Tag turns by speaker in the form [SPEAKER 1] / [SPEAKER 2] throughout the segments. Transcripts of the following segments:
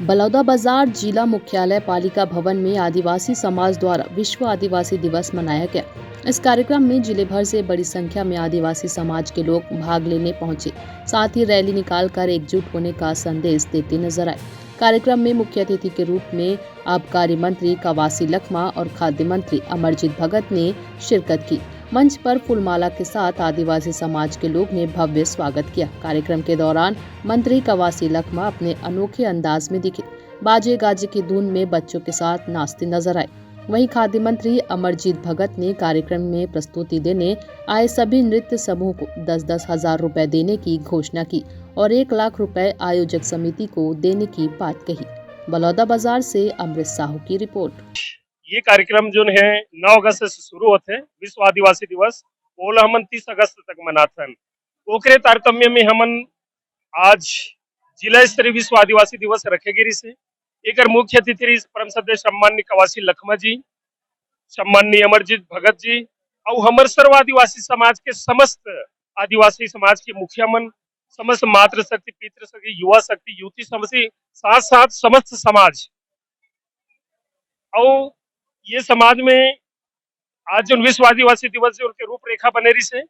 [SPEAKER 1] बलौदाबाजार जिला मुख्यालय पालिका भवन में आदिवासी समाज द्वारा विश्व आदिवासी दिवस मनाया गया। इस कार्यक्रम में जिले भर से बड़ी संख्या में आदिवासी समाज के लोग भाग लेने पहुंचे। साथ ही रैली निकालकर एकजुट होने का संदेश देते नजर आए। कार्यक्रम में मुख्य अतिथि के रूप में आबकारी मंत्री कवासी लखमा और खाद्य मंत्री अमरजीत भगत ने शिरकत की। मंच पर फूलमाला के साथ आदिवासी समाज के लोग ने भव्य स्वागत किया। कार्यक्रम के दौरान मंत्री कवासी लखमा अपने अनोखे अंदाज में दिखे। बाजे गाजे की धुन में बच्चों के साथ नाचते नजर आए। वहीं खाद्य मंत्री अमरजीत भगत ने कार्यक्रम में प्रस्तुति देने आए सभी नृत्य समूह को 10-10 हजार रुपए देने की घोषणा की और 1 लाख रुपए आयोजक समिति को देने की बात कही। बलौदाबाजार से अमृत साहू की रिपोर्ट।
[SPEAKER 2] ये कार्यक्रम जो है 9 अगस्त से शुरू होते हैं। विश्व आदिवासी दिवस ओला हमन 30 अगस्त तक मनाथन। ओकरे तारतम्य में हमन आज जिला स्तरीय विश्व आदिवासी दिवस रखे गिरी से एकर मुख्य अतिथि परम सदस्य सम्माननीय कवासी लखमा जी, सम्माननीय अमरजीत भगत जी और हमर सर्व आदिवासी समाज के समस्त आदिवासी समाज के मुखिया मन, समस्त मातृ शक्ति, पितृ शक्ति, युवा शक्ति, युवती समस्त साथ साथ समस्त समाज और ये समाज में आज जो विश्व आदिवासी दिवस जो उनके रूपरेखा बने रही से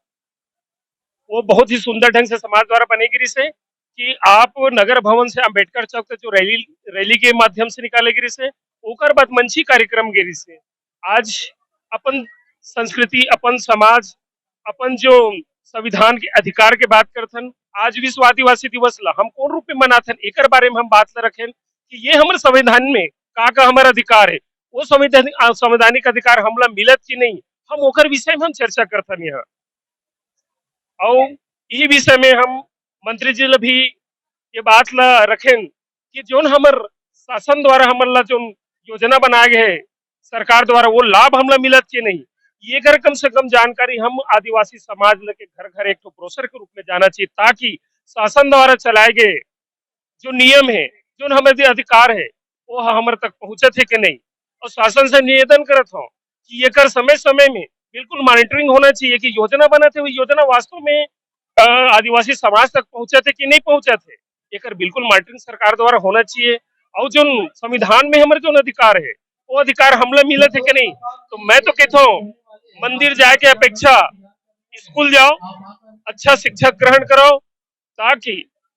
[SPEAKER 2] वो बहुत ही सुंदर ढंग से समाज द्वारा बनेगी रही से कि आप नगर भवन से अम्बेडकर चौक तक जो रैली के माध्यम से निकाले गिरी से ओकर बाद मंची कार्यक्रम गिरी से आज अपन संस्कृति, अपन समाज, अपन जो संविधान के अधिकार के बात करथन। आज विश्व आदिवासी दिवस ला हम कौन रूप में मनाथन एकर बारे में हम बात ला रखें कि ये हमारे संविधान में का हमारा अधिकार है, वो संवैधानिक अधिकार हमला मिलत कि नहीं, हम ओकर विषय में हम चर्चा करथन यहाँ। और ये विषय में हम मंत्री जी ला भी ये बात ला रखें कि जोन हमर शासन द्वारा हमन ला जो योजना बनाए गए सरकार द्वारा वो लाभ हमला मिलत कि नहीं, ये कर कम से कम जानकारी हम आदिवासी समाज ला के घर घर एक तो ब्रोशर के रूप में जाना चाहिए ताकि शासन द्वारा चलाए गए जो नियम है, जो हमारे अधिकार है वो हमारे तक पहुंचत है कि नहीं। और शासन से निवेदन करत हो कि ये कर समय समय में बिल्कुल मॉनिटरिंग होना चाहिए कि योजना बनाते हुए योजना वास्तव में आदिवासी समाज तक पहुंचते कि नहीं पहुंचते, एक बिल्कुल मॉनिटरिंग सरकार द्वारा होना चाहिए। और जो संविधान में हमारे जो अधिकार है वो अधिकार हमला मिलत है कि नहीं। तो मैं तो कहता हूँ मंदिर जाए के अपेक्षा स्कूल जाओ, अच्छा शिक्षा ग्रहण करो ताकि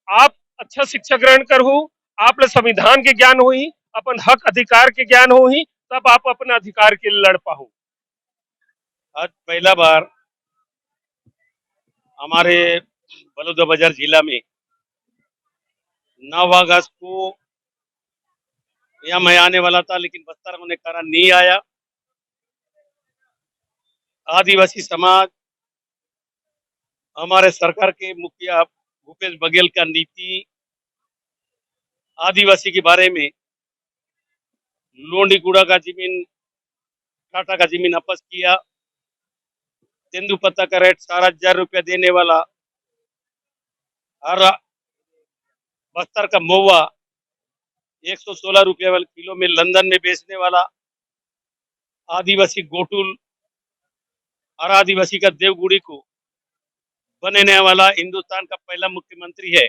[SPEAKER 2] आप अच्छा शिक्षा ग्रहण करो, आप संविधान के ज्ञान हो ही, अपन हक अधिकार के ज्ञान हो ही, तब आप अपने अधिकार के लिए लड़ पाओ।
[SPEAKER 3] आज पहला बार हमारे बलौदाबाजार जिला में 9 अगस्त को यहाँ मैं आने वाला था लेकिन बस्तर होने के कारण नहीं आया। आदिवासी समाज हमारे सरकार के मुखिया भूपेश बघेल का नीति आदिवासी के बारे में लोंडीगुड़ा का जमीन, टाटा का जमीन वापस किया, तेंदुपत्ता का रेट 4,000 रुपया देने वाला और बस्तर का महुआ 116 रुपये वाले किलो में लंदन में बेचने वाला, आदिवासी गोटुल और आदिवासी का देवगुड़ी को बनने वाला हिंदुस्तान का पहला मुख्यमंत्री है।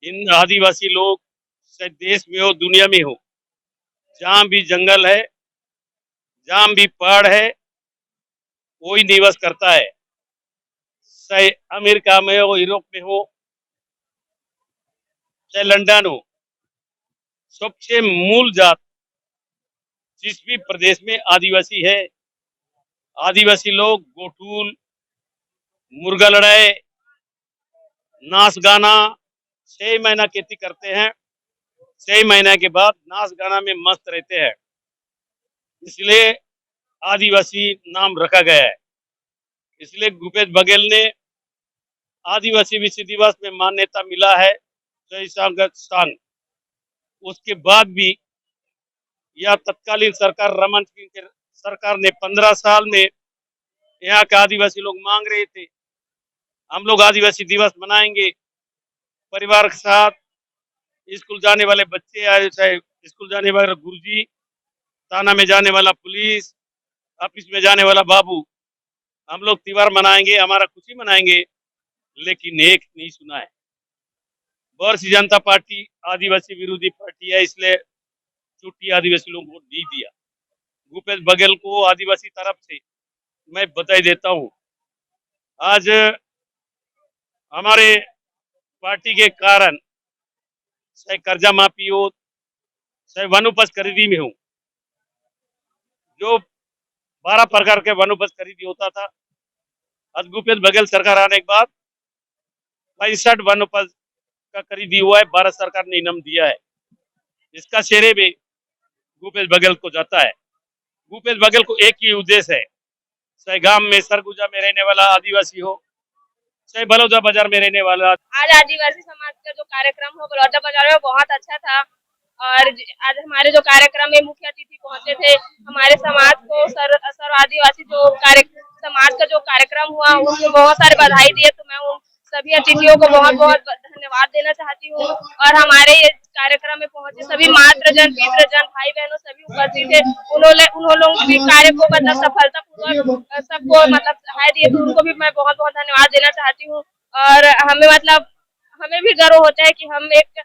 [SPEAKER 3] इन आदिवासी लोग शायद देश में हो दुनिया में हो, जहां भी जंगल है, जहां भी पहाड़ है, वही निवास करता है। चाहे अमेरिका में हो, यूरोप में हो, चाहे लंदन हो, सबसे मूल जात जिस भी प्रदेश में आदिवासी है, आदिवासी लोग गोटूल, मुर्गा लड़ाई, नाच गाना 6 महीना खेती करते हैं। 6 महीने के बाद नाच गाना में मस्त रहते हैं, इसलिए आदिवासी नाम रखा गया है। इसलिए भूपेश बघेल ने आदिवासी विश्व दिवस में मान्यता मिला है 23 अगस्त स्थान। उसके बाद भी यह तत्कालीन सरकार रमन सिंह के सरकार ने 15 साल में यहाँ के आदिवासी लोग मांग रहे थे हम लोग आदिवासी दिवस मनाएंगे, परिवार के साथ, स्कूल जाने वाले बच्चे आए, चाहे स्कूल जाने वाले गुरुजी, थाना में जाने वाला पुलिस, ऑफिस में जाने वाला बाबू, हम लोग त्योहार मनाएंगे, हमारा खुशी मनाएंगे, लेकिन एक नहीं सुना है। भारतीय जनता पार्टी आदिवासी विरोधी पार्टी है, इसलिए छुट्टी आदिवासी लोगों को नहीं दिया। भूपेश बघेल को आदिवासी तरफ से मैं बधाई देता हूँ। आज हमारे पार्टी के कारण चाहे कर्जा माफी हो, चाहे वन उपज खरीदी में हो, जो 12 प्रकार के वन उपज खरीदी होता था, आज भूपेश बघेल सरकार आने के बाद 65 वन उपज का खरीदी हुआ है। भारत सरकार ने इनाम दिया है, इसका श्रेय भी भूपेश बघेल को जाता है। भूपेश बघेल को एक ही उद्देश्य है, चाहे गांव में सरगुजा में रहने वाला आदिवासी हो, चाहे बलौदा बाजार में रहने वाला।
[SPEAKER 4] आज आदिवासी समाज का जो कार्यक्रम हो बलौदा बाजार में बहुत अच्छा था। और आज हमारे जो कार्यक्रम में मुख्य अतिथि पहुंचे थे, हमारे समाज को सर्व आदिवासी जो समाज का जो कार्यक्रम हुआ उनको बहुत सारे बधाई दिए। तो मैं उन सभी अतिथियों को बहुत बहुत धन्यवाद देना चाहती हूँ। और हमारे कार्यक्रम में पहुंचे सभी मातृजन, पितृजन, भाई बहनों सभी उपस्थित थे। उन्होंने लोगों के कार्य को मतलब सफलता पूर्वक सबको मतलब सहाय दिए, तो उनको भी मैं बहुत बहुत धन्यवाद देना चाहती हूँ। और हमें भी गर्व होता है कि हम एक